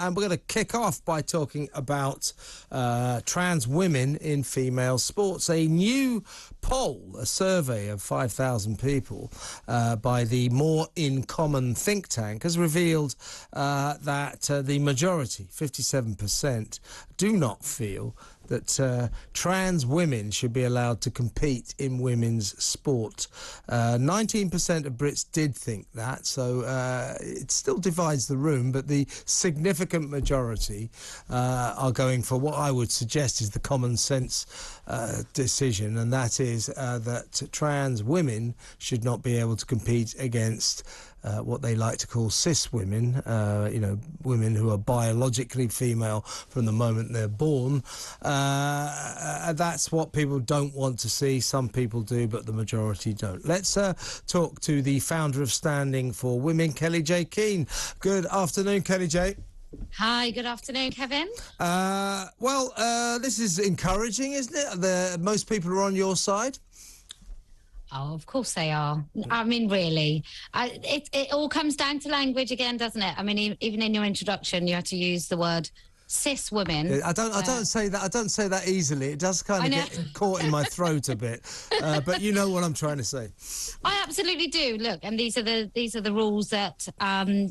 and we're going to kick off by talking about trans women in female sports. A new poll, a survey of 5,000 people by the More in Common think tank, has revealed that the majority, 57%, do not feel that trans women should be allowed to compete in women's sport. 19% of Brits did think that, so it still divides the room, but the significant majority are going for what I would suggest is the common sense decision, and that is that trans women should not be able to compete against what they like to call cis women, women who are biologically female from the moment they're born. That's what people don't want to see. Some people do, but the majority don't. Let's talk to the founder of Standing for Women, Kellie-Jay Keen. Good afternoon, Kellie-Jay. Hi, good afternoon, Kevin. This is encouraging, isn't it? Most people are on your side. Oh, of course they are. I mean, really. It all comes down to language again, doesn't it? I mean, even in your introduction, you had to use the word cis women. I don't say that. I don't say that easily. It does kind of get caught in my throat a bit. But you know what I'm trying to say. I absolutely do. Look, and these are the rules that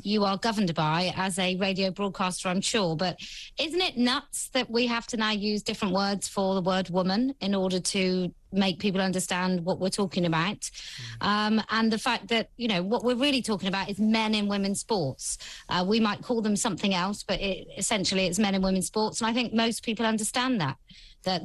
you are governed by as a radio broadcaster, I'm sure. But isn't it nuts that we have to now use different words for the word woman in order to make people understand what we're talking about, and the fact that, you know, what we're really talking about is men in women's sports. We might call them something else, but essentially it's men in women's sports, and I think most people understand that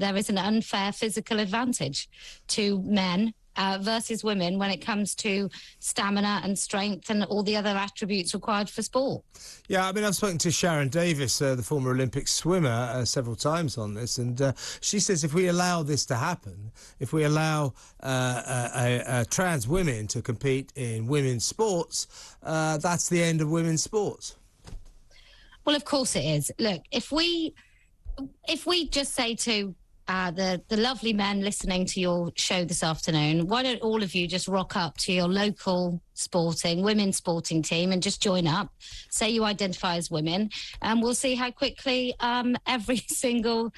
there is an unfair physical advantage to men versus women when it comes to stamina and strength and all the other attributes required for sport. Yeah, I mean, I've spoken to Sharon Davis, the former Olympic swimmer, several times on this, and she says if we allow this to happen, if we allow trans women to compete in women's sports, that's the end of women's sports. Well, of course it is. Look, if we just say to the lovely men listening to your show this afternoon, why don't all of you just rock up to your local women's sporting team and just join up, say you identify as women, and we'll see how quickly every single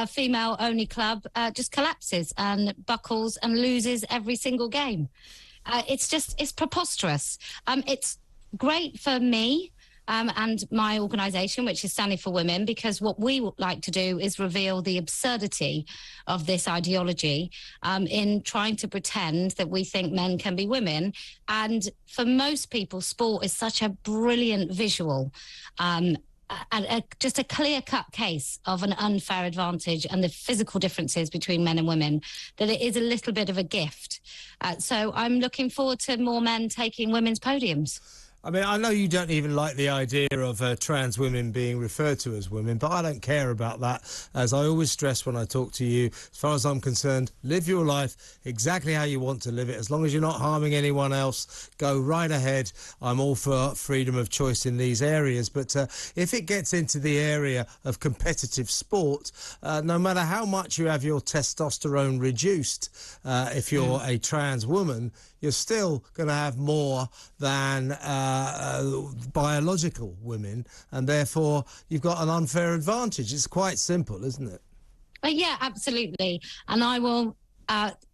female-only club just collapses and buckles and loses every single game. It's preposterous. It's great for me and my organisation, which is Standing for Women, because what we would like to do is reveal the absurdity of this ideology in trying to pretend that we think men can be women. And for most people, sport is such a brilliant visual and just a clear-cut case of an unfair advantage and the physical differences between men and women, that it is a little bit of a gift. So I'm looking forward to more men taking women's podiums. I mean, I know you don't even like the idea of trans women being referred to as women, but I don't care about that. As I always stress when I talk to you, as far as I'm concerned, live your life exactly how you want to live it. As long as you're not harming anyone else, go right ahead. I'm all for freedom of choice in these areas. But if it gets into the area of competitive sport, no matter how much you have your testosterone reduced, if you're a trans woman, you're still going to have more than biological women, and therefore you've got an unfair advantage. It's quite simple, isn't it? Yeah, absolutely. And I will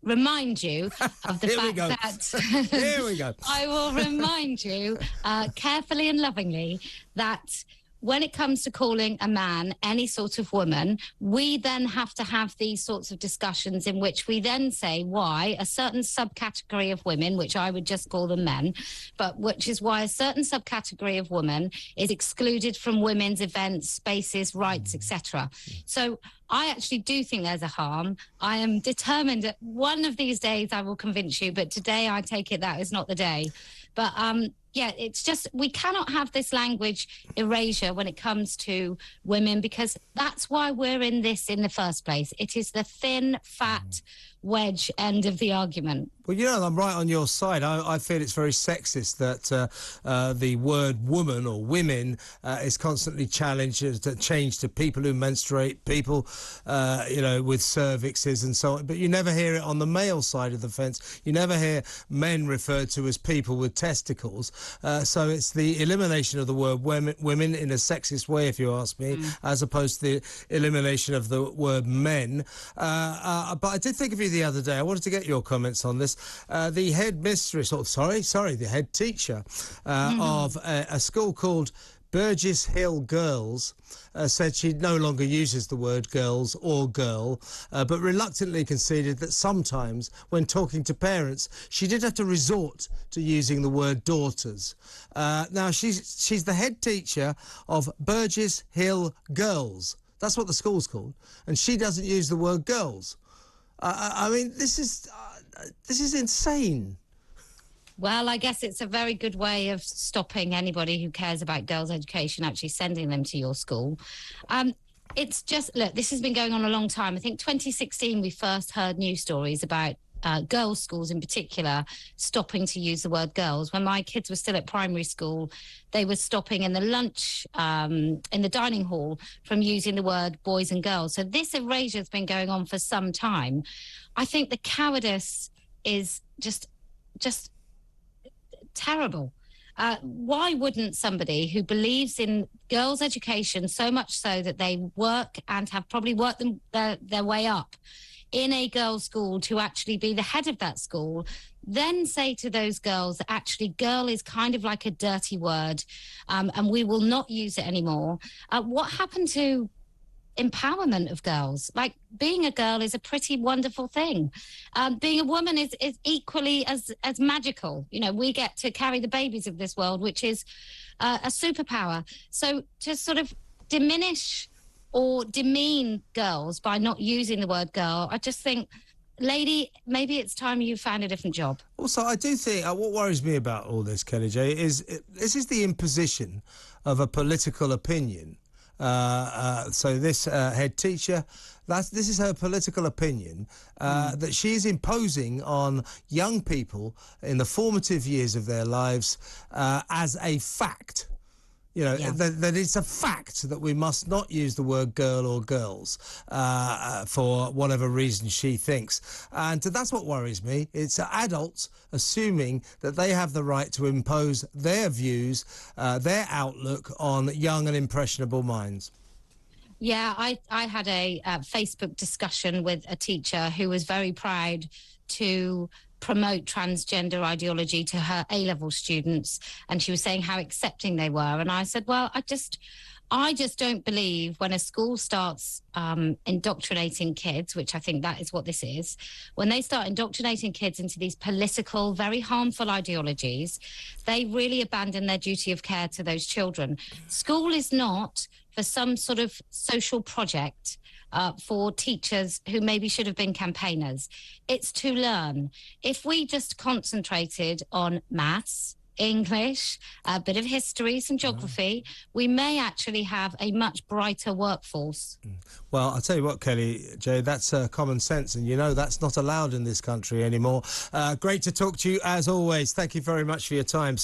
remind you of the fact that here we go. I will remind you carefully and lovingly that when it comes to calling a man any sort of woman, we then have to have these sorts of discussions in which we then say why a certain subcategory of women, which I would just call them men, but which is why a certain subcategory of women is excluded from women's events, spaces, rights, etc. So I actually do think there's a harm. I am determined that one of these days I will convince you, but today I take it that is not the day. But yeah, it's just, we cannot have this language erasure when it comes to women, because that's why we're in this in the first place. It is the thin, fat, wedge end of the argument. Well, you know, I'm right on your side. I feel it's very sexist that the word woman or women is constantly changed to people who menstruate, people, you know, with cervixes and so on. But you never hear it on the male side of the fence. You never hear men referred to as people with testicles. So it's the elimination of the word women in a sexist way, if you ask me, as opposed to the elimination of the word men. But I did think of you the other day. I wanted to get your comments on this. The the head teacher of a school called Burgess Hill Girls said she no longer uses the word girls or girl, but reluctantly conceded that sometimes when talking to parents, she did have to resort to using the word daughters. Now, she's the head teacher of Burgess Hill Girls. That's what the school's called. And she doesn't use the word girls. I mean, this is insane. Well, I guess it's a very good way of stopping anybody who cares about girls' education actually sending them to your school. It's just, look, this has been going on a long time. I think 2016 we first heard news stories about girls' schools in particular stopping to use the word girls. When my kids were still at primary school, they were stopping in the lunch, in the dining hall from using the word boys and girls. So this erasure has been going on for some time. I think the cowardice is just terrible. Why wouldn't somebody who believes in girls' education so much so that they work and have probably worked their way up in a girls' school to actually be the head of that school, then say to those girls that actually girl is kind of like a dirty word, and we will not use it anymore? What happened to empowerment of girls? Like, being a girl is a pretty wonderful thing. Being a woman is equally as magical. You know, we get to carry the babies of this world, which is a superpower. So to sort of diminish or demean girls by not using the word girl, I just think, lady, maybe it's time you found a different job. Also, I do think what worries me about all this, Kellie-Jay, is this is the imposition of a political opinion. So this head teacher, this is her political opinion that she's imposing on young people in the formative years of their lives as a fact. You know, that it's a fact that we must not use the word girl or girls for whatever reason she thinks. And that's what worries me. It's adults assuming that they have the right to impose their views, their outlook on young and impressionable minds. Yeah, I had a Facebook discussion with a teacher who was very proud to promote transgender ideology to her A-level students, and she was saying how accepting they were. And I said, well, I just don't believe when a school starts indoctrinating kids, which I think that is what this is, when they start indoctrinating kids into these political, very harmful ideologies, they really abandon their duty of care to those children. School is not for some sort of social project for teachers who maybe should have been campaigners. It's to learn. If we just concentrated on maths, English, a bit of history, some geography, we may actually have a much brighter workforce. Well, I'll tell you what, Kellie-Jay, that's common sense, and you know that's not allowed in this country anymore. Great to talk to you as always. Thank you very much for your time.